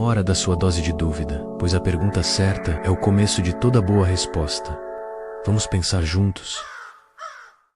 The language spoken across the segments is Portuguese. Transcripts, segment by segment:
Hora da sua dose de dúvida, pois a pergunta certa é o começo de toda boa resposta. Vamos pensar juntos?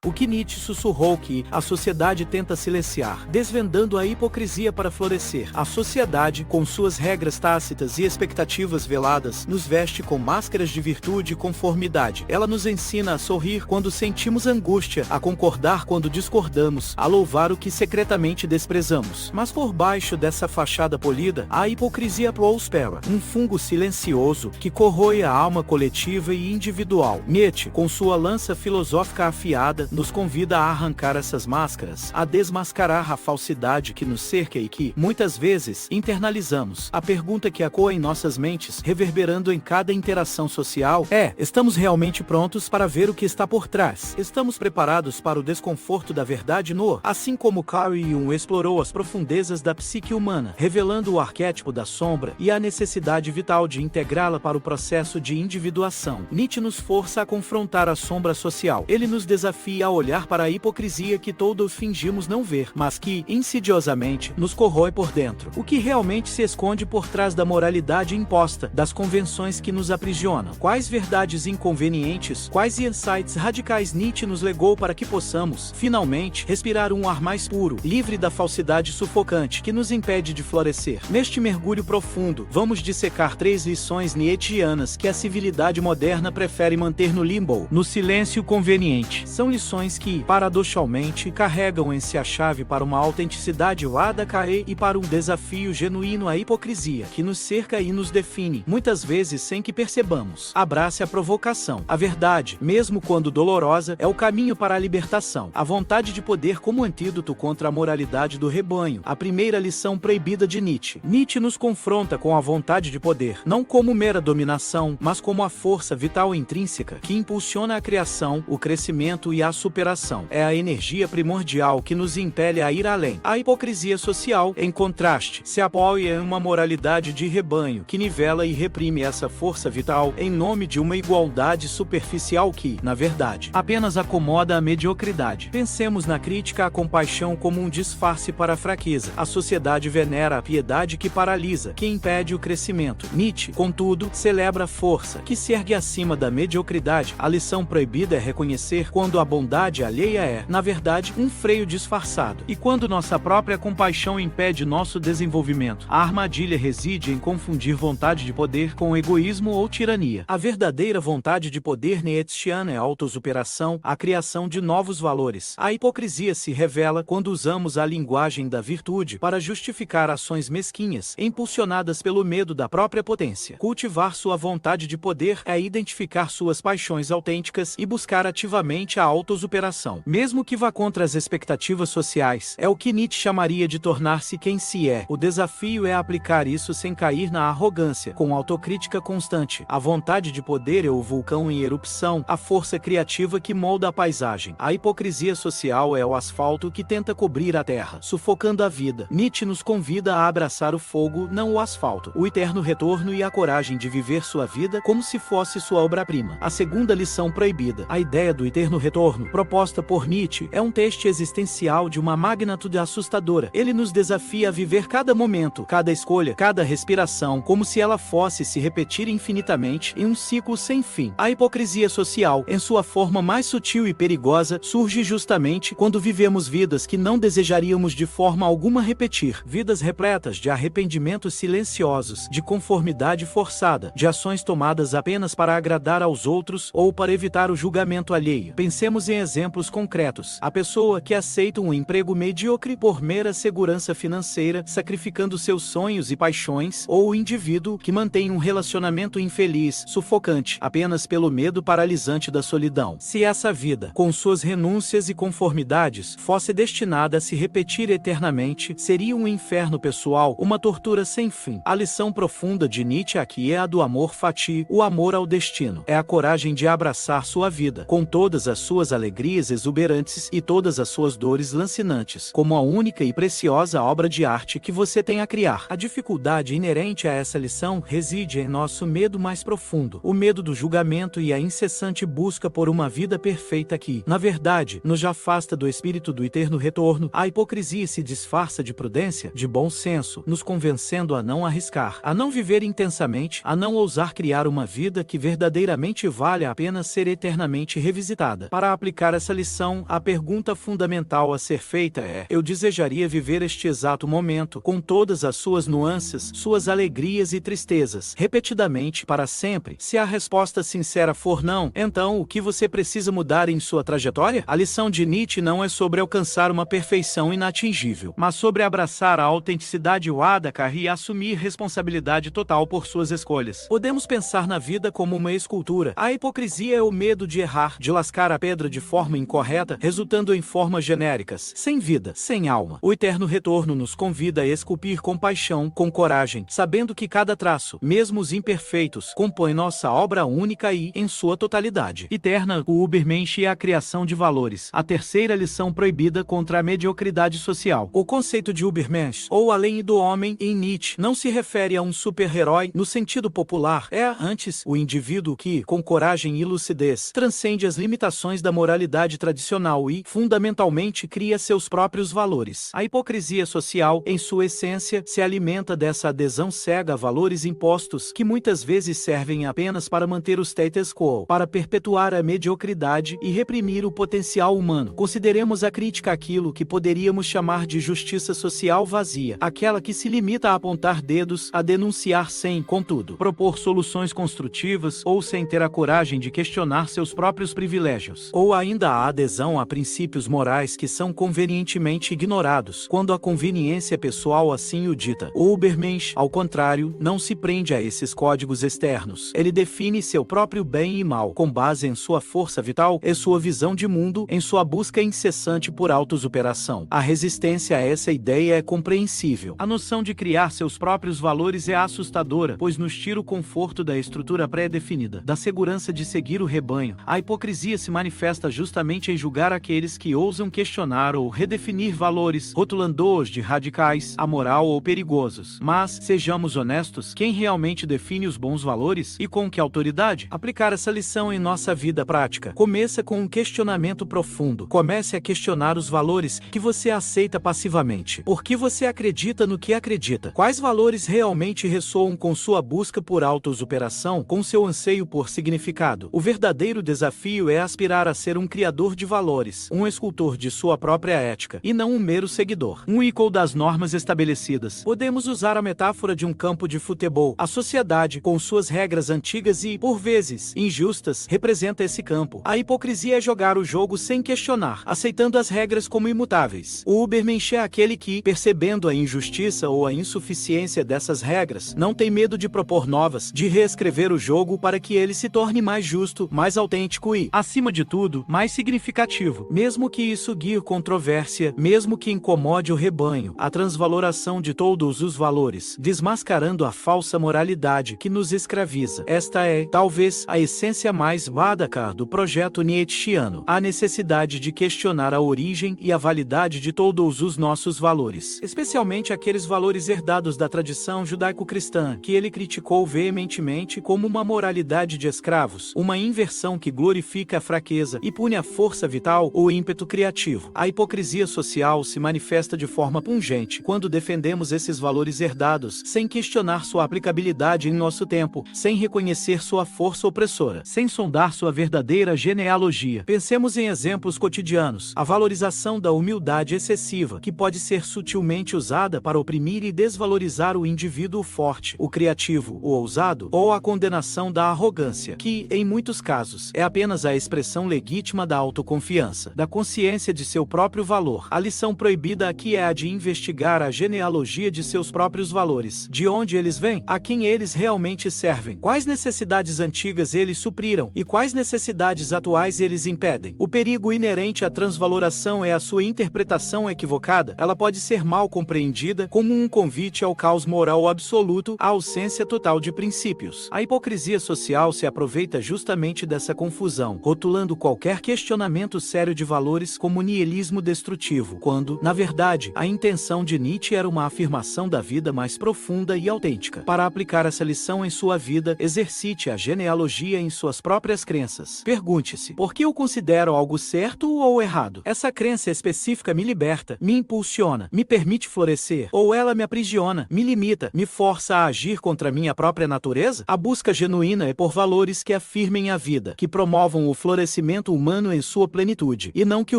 O que Nietzsche sussurrou que a sociedade tenta silenciar, desvendando a hipocrisia para florescer. A sociedade, com suas regras tácitas e expectativas veladas, nos veste com máscaras de virtude e conformidade. Ela nos ensina a sorrir quando sentimos angústia, a concordar quando discordamos, a louvar o que secretamente desprezamos. Mas por baixo dessa fachada polida, a hipocrisia prospera, um fungo silencioso que corrói a alma coletiva e individual. Nietzsche, com sua lança filosófica afiada, nos convida a arrancar essas máscaras, a desmascarar a falsidade que nos cerca e que, muitas vezes, internalizamos. A pergunta que ecoa em nossas mentes, reverberando em cada interação social, é: estamos realmente prontos para ver o que está por trás? Estamos preparados para o desconforto da verdade nua? Assim como Carl Jung explorou as profundezas da psique humana, revelando o arquétipo da sombra e a necessidade vital de integrá-la para o processo de individuação, Nietzsche nos força a confrontar a sombra social. Ele nos desafia a olhar para a hipocrisia que todos fingimos não ver, mas que, insidiosamente, nos corrói por dentro. O que realmente se esconde por trás da moralidade imposta, das convenções que nos aprisionam? Quais verdades inconvenientes, quais insights radicais Nietzsche nos legou para que possamos, finalmente, respirar um ar mais puro, livre da falsidade sufocante que nos impede de florescer? Neste mergulho profundo, vamos dissecar 3 lições nietzschianas que a civilidade moderna prefere manter no limbo, no silêncio conveniente. São lições que, paradoxalmente, carregam em si a chave para uma autenticidade Wadacae e para um desafio genuíno à hipocrisia, que nos cerca e nos define, muitas vezes sem que percebamos. Abrace a provocação. A verdade, mesmo quando dolorosa, é o caminho para a libertação. A vontade de poder como antídoto contra a moralidade do rebanho. A primeira lição proibida de Nietzsche. Nietzsche nos confronta com a vontade de poder, não como mera dominação, mas como a força vital intrínseca que impulsiona a criação, o crescimento e a superação. É a energia primordial que nos impele a ir além. A hipocrisia social, em contraste, se apoia em uma moralidade de rebanho que nivela e reprime essa força vital em nome de uma igualdade superficial que, na verdade, apenas acomoda a mediocridade. Pensemos na crítica à compaixão como um disfarce para a fraqueza. A sociedade venera a piedade que paralisa, que impede o crescimento. Nietzsche, contudo, celebra a força que se ergue acima da mediocridade. A lição proibida é reconhecer quando a bondade alheia é, na verdade, um freio disfarçado. E quando nossa própria compaixão impede nosso desenvolvimento, a armadilha reside em confundir vontade de poder com egoísmo ou tirania. A verdadeira vontade de poder nietzschiana é a autossuperação, a criação de novos valores. A hipocrisia se revela quando usamos a linguagem da virtude para justificar ações mesquinhas, impulsionadas pelo medo da própria potência. Cultivar sua vontade de poder é identificar suas paixões autênticas e buscar ativamente a autossuperação, mesmo que vá contra as expectativas sociais. É o que Nietzsche chamaria de tornar-se quem se é. O desafio é aplicar isso sem cair na arrogância, com autocrítica constante. A vontade de poder é o vulcão em erupção, a força criativa que molda a paisagem. A hipocrisia social é o asfalto que tenta cobrir a terra, sufocando a vida. Nietzsche nos convida a abraçar o fogo, não o asfalto, o eterno retorno e a coragem de viver sua vida como se fosse sua obra-prima. A segunda lição proibida. A ideia do eterno retorno, proposta por Nietzsche, é um teste existencial de uma magnitude assustadora. Ele nos desafia a viver cada momento, cada escolha, cada respiração, como se ela fosse se repetir infinitamente em um ciclo sem fim. A hipocrisia social, em sua forma mais sutil e perigosa, surge justamente quando vivemos vidas que não desejaríamos de forma alguma repetir. Vidas repletas de arrependimentos silenciosos, de conformidade forçada, de ações tomadas apenas para agradar aos outros ou para evitar o julgamento alheio. Pensemos em exemplos concretos. A pessoa que aceita um emprego medíocre por mera segurança financeira, sacrificando seus sonhos e paixões, ou o indivíduo que mantém um relacionamento infeliz, sufocante, apenas pelo medo paralisante da solidão. Se essa vida, com suas renúncias e conformidades, fosse destinada a se repetir eternamente, seria um inferno pessoal, uma tortura sem fim. A lição profunda de Nietzsche aqui é a do amor fati, o amor ao destino. É a coragem de abraçar sua vida, com todas as suas alegrias alegrias exuberantes e todas as suas dores lancinantes, como a única e preciosa obra de arte que você tem a criar. A dificuldade inerente a essa lição reside em nosso medo mais profundo, o medo do julgamento e a incessante busca por uma vida perfeita que, na verdade, nos afasta do espírito do eterno retorno. A hipocrisia se disfarça de prudência, de bom senso, nos convencendo a não arriscar, a não viver intensamente, a não ousar criar uma vida que verdadeiramente vale a pena ser eternamente revisitada. Para aplicar essa lição, a pergunta fundamental a ser feita é: eu desejaria viver este exato momento, com todas as suas nuances, suas alegrias e tristezas, repetidamente, para sempre? Se a resposta sincera for não, então o que você precisa mudar em sua trajetória? A lição de Nietzsche não é sobre alcançar uma perfeição inatingível, mas sobre abraçar a autenticidade Wadakar e assumir responsabilidade total por suas escolhas. Podemos pensar na vida como uma escultura. A hipocrisia é o medo de errar, de lascar a pedra de forma incorreta, resultando em formas genéricas, sem vida, sem alma. O eterno retorno nos convida a esculpir com paixão, com coragem, sabendo que cada traço, mesmo os imperfeitos, compõe nossa obra única e, em sua totalidade, eterna. O Übermensch e a criação de valores. A terceira lição proibida contra a mediocridade social. O conceito de Übermensch, ou além do homem, em Nietzsche, não se refere a um super-herói no sentido popular. É, antes, o indivíduo que, com coragem e lucidez, transcende as limitações da moralidade tradicional e, fundamentalmente, cria seus próprios valores. A hipocrisia social, em sua essência, se alimenta dessa adesão cega a valores impostos que muitas vezes servem apenas para manter o status quo, para perpetuar a mediocridade e reprimir o potencial humano. Consideremos a crítica àquilo que poderíamos chamar de justiça social vazia, aquela que se limita a apontar dedos, a denunciar sem, contudo, propor soluções construtivas ou sem ter a coragem de questionar seus próprios privilégios, ou ainda a adesão a princípios morais que são convenientemente ignorados, quando a conveniência pessoal assim o dita. O Übermensch, ao contrário, não se prende a esses códigos externos. Ele define seu próprio bem e mal, com base em sua força vital e sua visão de mundo, em sua busca incessante por autossuperação. A resistência a essa ideia é compreensível. A noção de criar seus próprios valores é assustadora, pois nos tira o conforto da estrutura pré-definida, da segurança de seguir o rebanho. A hipocrisia se manifesta justamente em julgar aqueles que ousam questionar ou redefinir valores, rotulando-os de radicais, amoral ou perigosos. Mas, sejamos honestos, quem realmente define os bons valores e com que autoridade? Aplicar essa lição em nossa vida prática começa com um questionamento profundo. Comece a questionar os valores que você aceita passivamente. Por que você acredita no que acredita? Quais valores realmente ressoam com sua busca por autossuperação, com seu anseio por significado? O verdadeiro desafio é aspirar a ser um criador de valores, um escultor de sua própria ética, e não um mero seguidor, um ícone das normas estabelecidas. Podemos usar a metáfora de um campo de futebol. A sociedade, com suas regras antigas e, por vezes, injustas, representa esse campo. A hipocrisia é jogar o jogo sem questionar, aceitando as regras como imutáveis. O Übermensch é aquele que, percebendo a injustiça ou a insuficiência dessas regras, não tem medo de propor novas, de reescrever o jogo para que ele se torne mais justo, mais autêntico e, acima de tudo, mais significativo. Mesmo que isso guie controvérsia, mesmo que incomode o rebanho, a transvaloração de todos os valores, desmascarando a falsa moralidade que nos escraviza. Esta é, talvez, a essência mais Wadakar do projeto nietzschiano, a necessidade de questionar a origem e a validade de todos os nossos valores, especialmente aqueles valores herdados da tradição judaico-cristã, que ele criticou veementemente como uma moralidade de escravos, uma inversão que glorifica a fraqueza e pune a força vital ou ímpeto criativo. A hipocrisia social se manifesta de forma pungente quando defendemos esses valores herdados sem questionar sua aplicabilidade em nosso tempo, sem reconhecer sua força opressora, sem sondar sua verdadeira genealogia. Pensemos em exemplos cotidianos: a valorização da humildade excessiva, que pode ser sutilmente usada para oprimir e desvalorizar o indivíduo forte, o criativo, o ousado, ou a condenação da arrogância, que, em muitos casos, é apenas a expressão legítima da autoconfiança, da consciência de seu próprio valor. A lição proibida aqui é a de investigar a genealogia de seus próprios valores, de onde eles vêm, a quem eles realmente servem, quais necessidades antigas eles supriram e quais necessidades atuais eles impedem. O perigo inerente à transvaloração é a sua interpretação equivocada. Ela pode ser mal compreendida como um convite ao caos moral absoluto, à ausência total de princípios. A hipocrisia social se aproveita justamente dessa confusão, rotulando qualquer qualquer questionamento sério de valores como niilismo destrutivo, quando, na verdade, a intenção de Nietzsche era uma afirmação da vida mais profunda e autêntica. Para aplicar essa lição em sua vida, exercite a genealogia em suas próprias crenças. Pergunte-se, por que eu considero algo certo ou errado? Essa crença específica me liberta, me impulsiona, me permite florescer, ou ela me aprisiona, me limita, me força a agir contra minha própria natureza? A busca genuína é por valores que afirmem a vida, que promovam o florescimento humano em sua plenitude, e não que o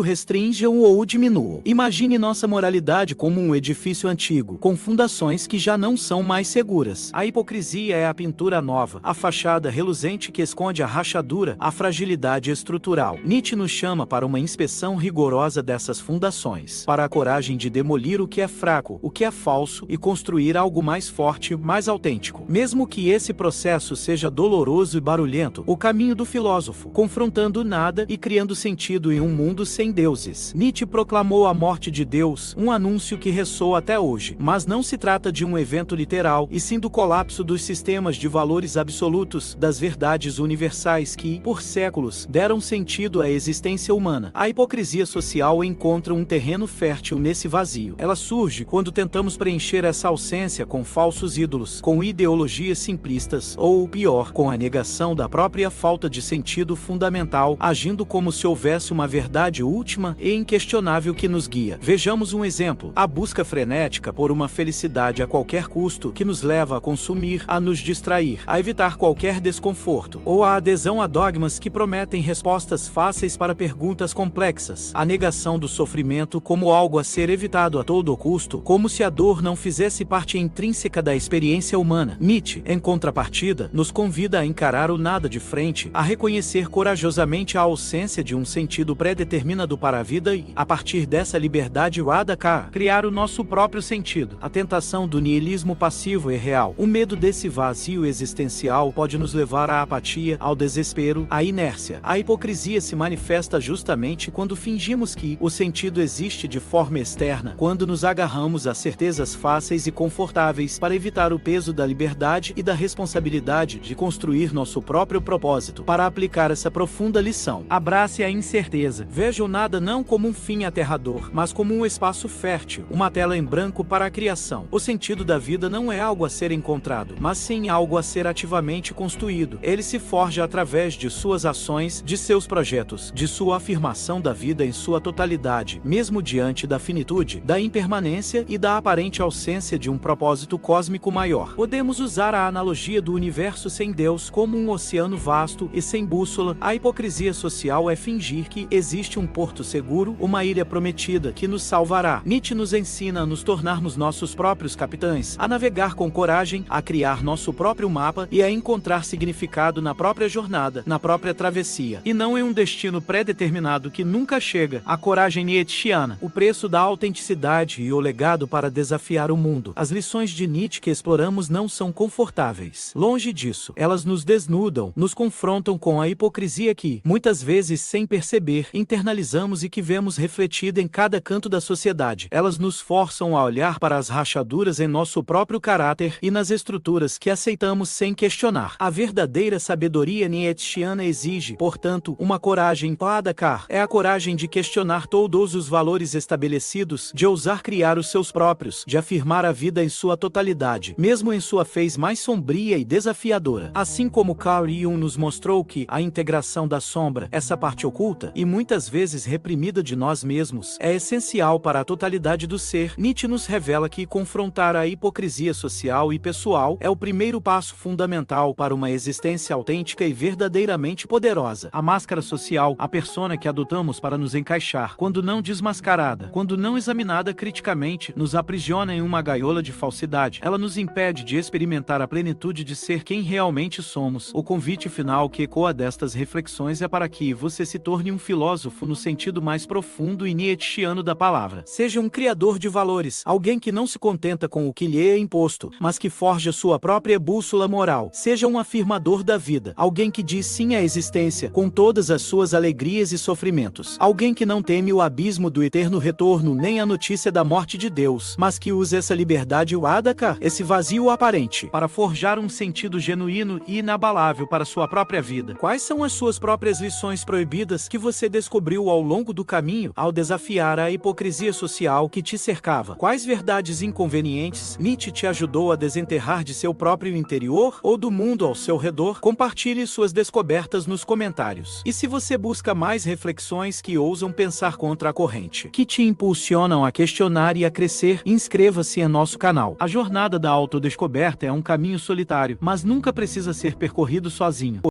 restringam ou o diminuam. Imagine nossa moralidade como um edifício antigo, com fundações que já não são mais seguras. A hipocrisia é a pintura nova, a fachada reluzente que esconde a rachadura, a fragilidade estrutural. Nietzsche nos chama para uma inspeção rigorosa dessas fundações, para a coragem de demolir o que é fraco, o que é falso, e construir algo mais forte, mais autêntico. Mesmo que esse processo seja doloroso e barulhento, o caminho do filósofo, confrontando nada e criando sentido em um mundo sem deuses. Nietzsche proclamou a morte de Deus, um anúncio que ressoa até hoje. Mas não se trata de um evento literal, e sim do colapso dos sistemas de valores absolutos, das verdades universais que, por séculos, deram sentido à existência humana. A hipocrisia social encontra um terreno fértil nesse vazio. Ela surge quando tentamos preencher essa ausência com falsos ídolos, com ideologias simplistas, ou, pior, com a negação da própria falta de sentido fundamental, agindo como se houvesse uma verdade última e inquestionável que nos guia. Vejamos um exemplo: a busca frenética por uma felicidade a qualquer custo, que nos leva a consumir, a nos distrair, a evitar qualquer desconforto, ou a adesão a dogmas que prometem respostas fáceis para perguntas complexas, a negação do sofrimento como algo a ser evitado a todo custo, como se a dor não fizesse parte intrínseca da experiência humana. Nietzsche, em contrapartida, nos convida a encarar o nada de frente, a reconhecer corajosamente a ausência de um sentido pré-determinado para a vida e, a partir dessa liberdade Wadaka, criar o nosso próprio sentido. A tentação do niilismo passivo e real. O medo desse vazio existencial pode nos levar à apatia, ao desespero, à inércia. A hipocrisia se manifesta justamente quando fingimos que o sentido existe de forma externa, quando nos agarramos a certezas fáceis e confortáveis para evitar o peso da liberdade e da responsabilidade de construir nosso próprio propósito. Para aplicar essa profunda lição, abrace a incerteza. Veja o nada não como um fim aterrador, mas como um espaço fértil, uma tela em branco para a criação. O sentido da vida não é algo a ser encontrado, mas sim algo a ser ativamente construído. Ele se forja através de suas ações, de seus projetos, de sua afirmação da vida em sua totalidade, mesmo diante da finitude, da impermanência e da aparente ausência de um propósito cósmico maior. Podemos usar a analogia do universo sem Deus como um oceano vasto e sem bússola. A hipocrisia social é fingir que existe um porto seguro, uma ilha prometida que nos salvará. Nietzsche nos ensina a nos tornarmos nossos próprios capitães, a navegar com coragem, a criar nosso próprio mapa e a encontrar significado na própria jornada, na própria travessia, e não em um destino pré-determinado que nunca chega. A coragem nietzschiana, o preço da autenticidade e o legado para desafiar o mundo. As lições de Nietzsche que exploramos não são confortáveis. Longe disso, elas nos desnudam, nos confrontam com a hipocrisia que, muitas vezes sem perceber, internalizamos e que vemos refletida em cada canto da sociedade. Elas nos forçam a olhar para as rachaduras em nosso próprio caráter e nas estruturas que aceitamos sem questionar. A verdadeira sabedoria nietzschiana exige, portanto, uma coragem Wadaka. É a coragem de questionar todos os valores estabelecidos, de ousar criar os seus próprios, de afirmar a vida em sua totalidade, mesmo em sua fez mais sombria e desafiadora. Assim como Carl Jung nos mostrou que a integração da sombra, essa parte oculta e muitas vezes reprimida de nós mesmos, é essencial para a totalidade do ser, Nietzsche nos revela que confrontar a hipocrisia social e pessoal é o primeiro passo fundamental para uma existência autêntica e verdadeiramente poderosa. A máscara social, a persona que adotamos para nos encaixar, quando não desmascarada, quando não examinada criticamente, nos aprisiona em uma gaiola de falsidade. Ela nos impede de experimentar a plenitude de ser quem realmente somos. O convite final que ecoa destas reflexões é para que você se torne um filósofo no sentido mais profundo e nietzschiano da palavra. Seja um criador de valores, alguém que não se contenta com o que lhe é imposto, mas que forja sua própria bússola moral. Seja um afirmador da vida, alguém que diz sim à existência, com todas as suas alegrias e sofrimentos. Alguém que não teme o abismo do eterno retorno, nem a notícia da morte de Deus, mas que usa essa liberdade Wadaka, esse vazio aparente, para forjar um sentido genuíno e inabalável para sua própria vida. Quais são as suas próprias lições lições proibidas que você descobriu ao longo do caminho ao desafiar a hipocrisia social que te cercava? Quais verdades inconvenientes Nietzsche te ajudou a desenterrar de seu próprio interior ou do mundo ao seu redor? Compartilhe suas descobertas nos comentários. E se você busca mais reflexões que ousam pensar contra a corrente, que te impulsionam a questionar e a crescer, inscreva-se em nosso canal. A jornada da autodescoberta é um caminho solitário, mas nunca precisa ser percorrido sozinho.